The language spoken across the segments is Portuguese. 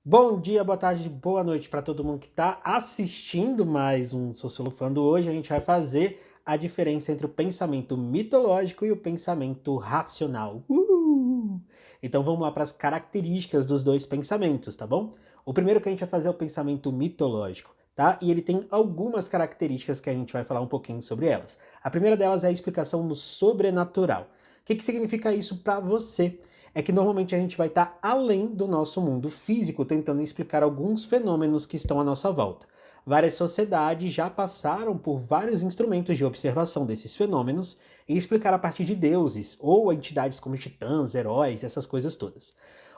Bom dia, boa tarde, boa noite para todo mundo que está assistindo mais um Sociolofando. Hoje a gente vai fazer a diferença entre o pensamento mitológico e o pensamento racional. Então vamos lá para as características dos dois pensamentos, tá bom? O primeiro que a gente vai fazer é o pensamento mitológico, tá? E ele tem algumas características que a gente vai falar um pouquinho sobre elas. A primeira delas é a explicação no sobrenatural. O que significa isso para você? É que normalmente a gente vai estar além do nosso mundo físico, tentando explicar alguns fenômenos que estão à nossa volta. Várias sociedades já passaram por vários instrumentos de observação desses fenômenos e explicar a partir de deuses ou entidades como titãs, heróis, essas coisas todas.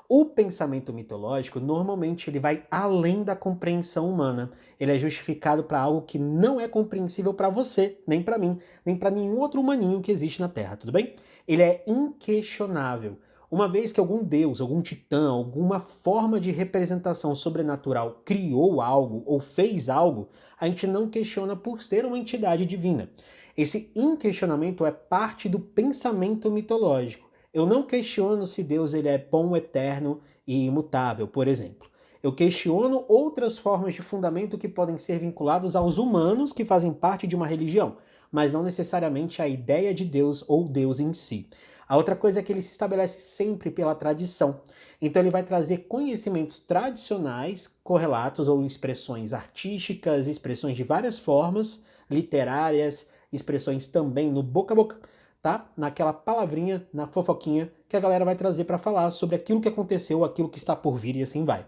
O pensamento mitológico, normalmente, ele vai além da compreensão humana. Ele é justificado para algo que não é compreensível para você, nem para mim, nem para nenhum outro humaninho que existe na Terra, tudo bem? Ele é inquestionável. Uma vez que algum deus, algum titã, alguma forma de representação sobrenatural criou algo ou fez algo, a gente não questiona por ser uma entidade divina. Esse inquestionamento é parte do pensamento mitológico. Eu não questiono se Deus ele é bom, eterno e imutável, por exemplo. Eu questiono outras formas de fundamento que podem ser vinculados aos humanos que fazem parte de uma religião, mas não necessariamente a ideia de Deus ou Deus em si. A outra coisa é que ele se estabelece sempre pela tradição. Então ele vai trazer conhecimentos tradicionais, correlatos ou expressões artísticas, expressões de várias formas, literárias, expressões também no boca a boca, tá? Naquela palavrinha, na fofoquinha que a galera vai trazer para falar sobre aquilo que aconteceu, aquilo que está por vir e assim vai.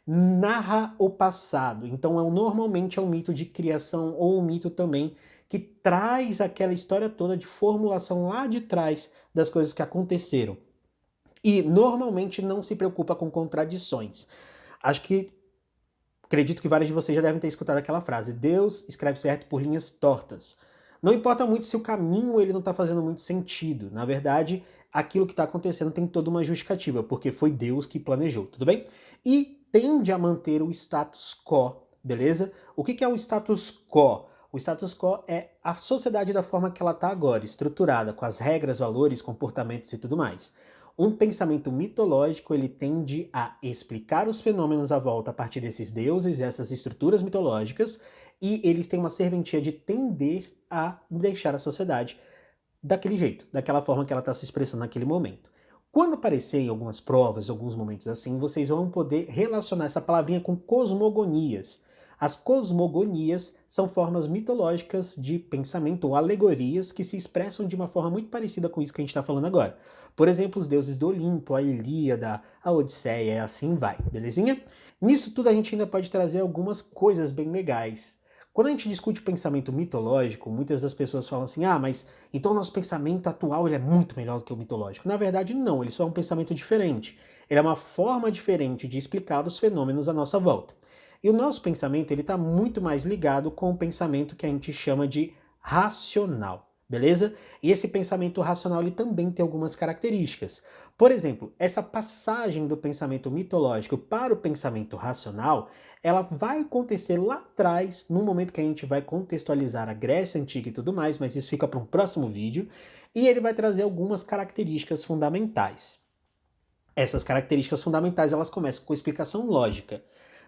Narra o passado. Então normalmente é um mito de criação ou um mito também que traz aquela história toda de formulação lá de trás das coisas que aconteceram. E normalmente não se preocupa com contradições. Acho que acredito que vários de vocês já devem ter escutado aquela frase: Deus escreve certo por linhas tortas. Não importa muito se o caminho ele não está fazendo muito sentido. Na verdade, aquilo que está acontecendo tem toda uma justificativa, porque foi Deus que planejou, tudo bem? E tende a manter o status quo, beleza? O que é o status quo? O status quo é a sociedade da forma que ela está agora, estruturada, com as regras, valores, comportamentos e tudo mais. Um pensamento mitológico, ele tende a explicar os fenômenos à volta a partir desses deuses e essas estruturas mitológicas, e eles têm uma serventia de tender a deixar a sociedade daquele jeito, daquela forma que ela está se expressando naquele momento. Quando aparecer em algumas provas, alguns momentos assim, vocês vão poder relacionar essa palavrinha com cosmogonias. As cosmogonias são formas mitológicas de pensamento ou alegorias que se expressam de uma forma muito parecida com isso que a gente está falando agora. Por exemplo, os deuses do Olimpo, a Ilíada, a Odisseia, e assim vai, belezinha? Nisso tudo a gente ainda pode trazer algumas coisas bem legais. Quando a gente discute pensamento mitológico, muitas das pessoas falam assim: ah, mas então o nosso pensamento atual ele é muito melhor do que o mitológico. Na verdade, não, ele só é um pensamento diferente. Ele é uma forma diferente de explicar os fenômenos à nossa volta. E o nosso pensamento ele está muito mais ligado com o pensamento que a gente chama de racional. Beleza? E esse pensamento racional ele também tem algumas características. Por exemplo, essa passagem do pensamento mitológico para o pensamento racional, ela vai acontecer lá atrás, no momento que a gente vai contextualizar a Grécia Antiga e tudo mais, mas isso fica para um próximo vídeo, e ele vai trazer algumas características fundamentais. Essas características fundamentais, elas começam com explicação lógica.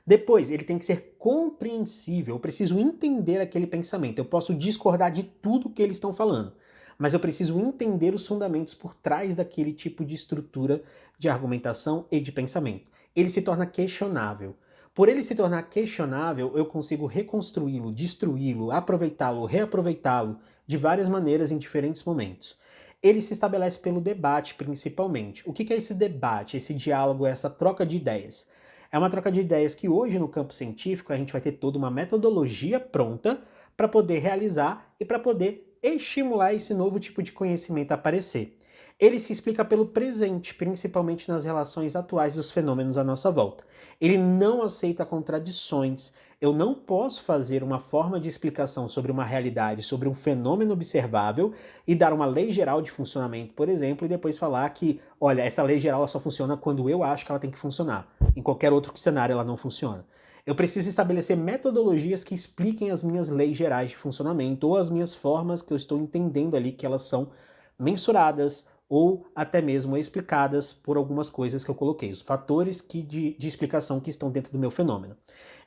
Depois, ele tem que ser compreensível, eu preciso entender aquele pensamento. Eu posso discordar de tudo que eles estão falando, mas eu preciso entender os fundamentos por trás daquele tipo de estrutura de argumentação e de pensamento. Ele se torna questionável. Por ele se tornar questionável, eu consigo reconstruí-lo, destruí-lo, aproveitá-lo, reaproveitá-lo de várias maneiras em diferentes momentos. Ele se estabelece pelo debate, principalmente. O que é esse debate, esse diálogo, essa troca de ideias? É uma troca de ideias que hoje no campo científico a gente vai ter toda uma metodologia pronta para poder realizar e para poder estimular esse novo tipo de conhecimento a aparecer. Ele se explica pelo presente, principalmente nas relações atuais dos fenômenos à nossa volta. Ele não aceita contradições. Eu não posso fazer uma forma de explicação sobre uma realidade, sobre um fenômeno observável e dar uma lei geral de funcionamento, por exemplo, e depois falar que, olha, essa lei geral ela só funciona quando eu acho que ela tem que funcionar. Em qualquer outro cenário ela não funciona. Eu preciso estabelecer metodologias que expliquem as minhas leis gerais de funcionamento ou as minhas formas que eu estou entendendo ali que elas são mensuradas, ou até mesmo explicadas por algumas coisas que eu coloquei, os fatores de explicação que estão dentro do meu fenômeno.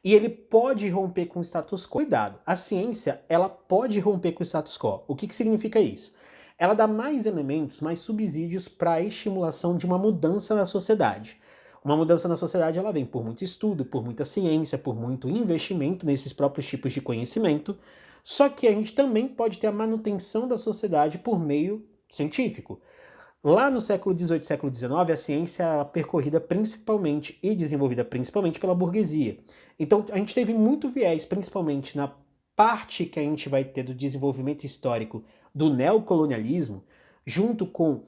E ele pode romper com o status quo. Cuidado, a ciência, ela pode romper com o status quo. O que significa isso? Ela dá mais elementos, mais subsídios para a estimulação de uma mudança na sociedade. Uma mudança na sociedade, ela vem por muito estudo, por muita ciência, por muito investimento nesses próprios tipos de conhecimento, só que a gente também pode ter a manutenção da sociedade por meio científico. Lá no século XVIII e século XIX, a ciência era percorrida principalmente e desenvolvida principalmente pela burguesia. Então a gente teve muito viés, principalmente na parte que a gente vai ter do desenvolvimento histórico do neocolonialismo, junto com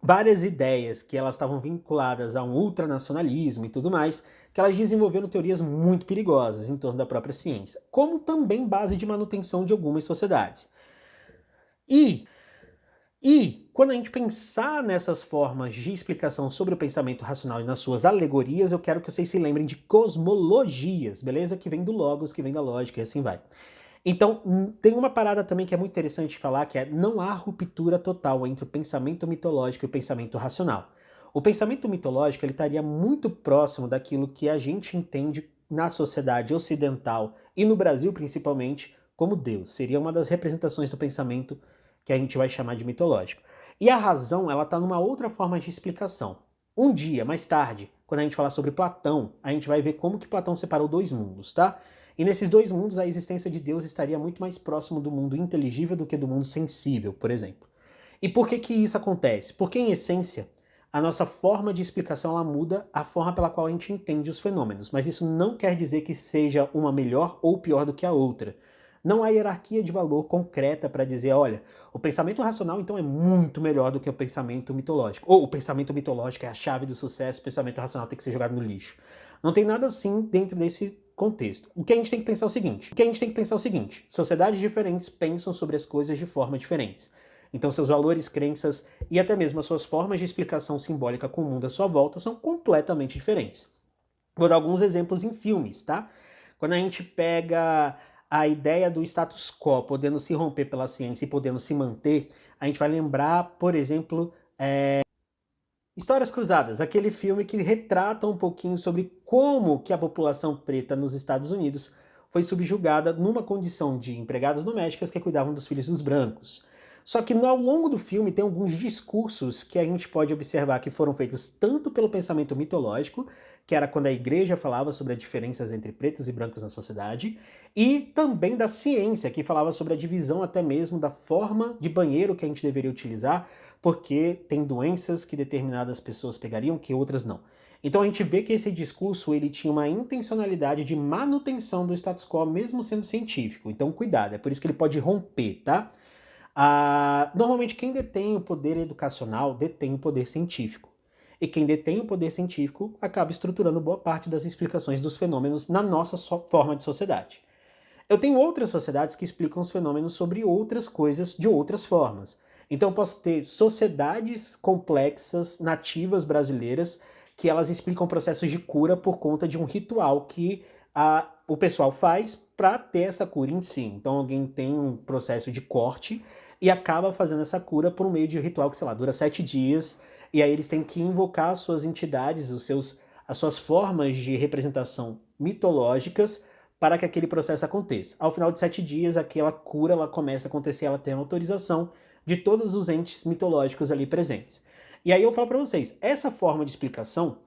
várias ideias que elas estavam vinculadas a um ultranacionalismo e tudo mais, que elas desenvolveram teorias muito perigosas em torno da própria ciência, como também base de manutenção de algumas sociedades. E quando a gente pensar nessas formas de explicação sobre o pensamento racional e nas suas alegorias, eu quero que vocês se lembrem de cosmologias, beleza? Que vem do logos, que vem da lógica e assim vai. Então, tem uma parada também que é muito interessante falar, que é não há ruptura total entre o pensamento mitológico e o pensamento racional. O pensamento mitológico ele estaria muito próximo daquilo que a gente entende na sociedade ocidental e no Brasil principalmente como Deus. Seria uma das representações do pensamento que a gente vai chamar de mitológico. E a razão, ela está numa outra forma de explicação. Um dia, mais tarde, quando a gente falar sobre Platão, a gente vai ver como que Platão separou dois mundos, tá? E nesses dois mundos, a existência de Deus estaria muito mais próximo do mundo inteligível do que do mundo sensível, por exemplo. E por que que isso acontece? Porque, em essência, a nossa forma de explicação ela muda a forma pela qual a gente entende os fenômenos, mas isso não quer dizer que seja uma melhor ou pior do que a outra. Não há hierarquia de valor concreta para dizer, olha, o pensamento racional então é muito melhor do que o pensamento mitológico. Ou o pensamento mitológico é a chave do sucesso, o pensamento racional tem que ser jogado no lixo. Não tem nada assim dentro desse contexto. O que a gente tem que pensar é o seguinte, sociedades diferentes pensam sobre as coisas de forma diferentes. Então seus valores, crenças e até mesmo as suas formas de explicação simbólica com o mundo à sua volta são completamente diferentes. Vou dar alguns exemplos em filmes, tá? Quando a gente pega a ideia do status quo podendo se romper pela ciência e podendo se manter, a gente vai lembrar, por exemplo, Histórias Cruzadas, aquele filme que retrata um pouquinho sobre como que a população preta nos Estados Unidos foi subjugada numa condição de empregadas domésticas que cuidavam dos filhos dos brancos. Só que ao longo do filme tem alguns discursos que a gente pode observar que foram feitos tanto pelo pensamento mitológico, que era quando a igreja falava sobre as diferenças entre pretos e brancos na sociedade, e também da ciência, que falava sobre a divisão até mesmo da forma de banheiro que a gente deveria utilizar, porque tem doenças que determinadas pessoas pegariam que outras não. Então a gente vê que esse discurso ele tinha uma intencionalidade de manutenção do status quo, mesmo sendo científico. Então cuidado, é por isso que ele pode romper, tá? Normalmente quem detém o poder educacional detém o poder científico. E quem detém o poder científico acaba estruturando boa parte das explicações dos fenômenos na nossa forma de sociedade. Eu tenho outras sociedades que explicam os fenômenos sobre outras coisas de outras formas. Então eu posso ter sociedades complexas, nativas brasileiras, que elas explicam processos de cura por conta de um ritual que o pessoal faz para ter essa cura em si. Então alguém tem um processo de corte e acaba fazendo essa cura por meio de um ritual que, sei lá, dura 7 dias, e aí eles têm que invocar as suas entidades, as suas formas de representação mitológicas para que aquele processo aconteça. Ao final de 7 dias, aquela cura ela começa a acontecer, ela tem a autorização de todos os entes mitológicos ali presentes. E aí eu falo para vocês, essa forma de explicação,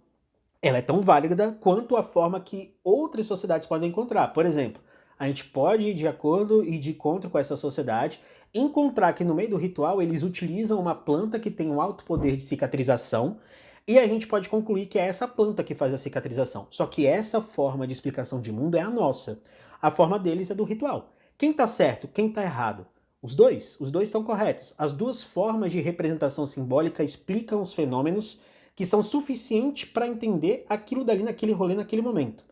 ela é tão válida quanto a forma que outras sociedades podem encontrar. Por exemplo, a gente pode ir de acordo e de encontro com essa sociedade, encontrar que no meio do ritual eles utilizam uma planta que tem um alto poder de cicatrização, e a gente pode concluir que é essa planta que faz a cicatrização. Só que essa forma de explicação de mundo é a nossa. A forma deles é do ritual. Quem está certo, quem está errado? Os dois estão corretos. As duas formas de representação simbólica explicam os fenômenos que são suficientes para entender aquilo dali naquele rolê, naquele momento.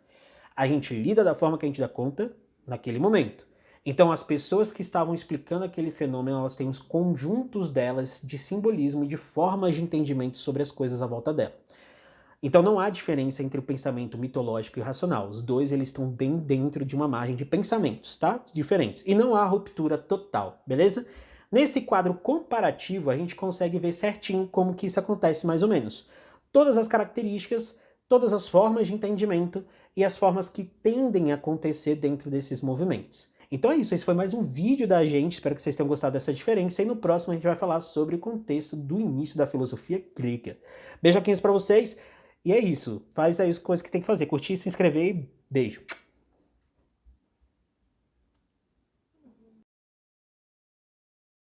A gente lida da forma que a gente dá conta naquele momento. Então as pessoas que estavam explicando aquele fenômeno, elas têm os conjuntos delas de simbolismo e de formas de entendimento sobre as coisas à volta dela. Então não há diferença entre o pensamento mitológico e o racional. Os dois eles estão bem dentro de uma margem de pensamentos, tá? Diferentes. E não há ruptura total, beleza? Nesse quadro comparativo, a gente consegue ver certinho como que isso acontece mais ou menos. Todas as características, todas as formas de entendimento e as formas que tendem a acontecer dentro desses movimentos. Então é isso, esse foi mais um vídeo da gente, espero que vocês tenham gostado dessa diferença, e no próximo a gente vai falar sobre o contexto do início da filosofia grega. Beijoquinhos pra vocês, e é isso, faz aí as coisas que tem que fazer, curtir, se inscrever e beijo!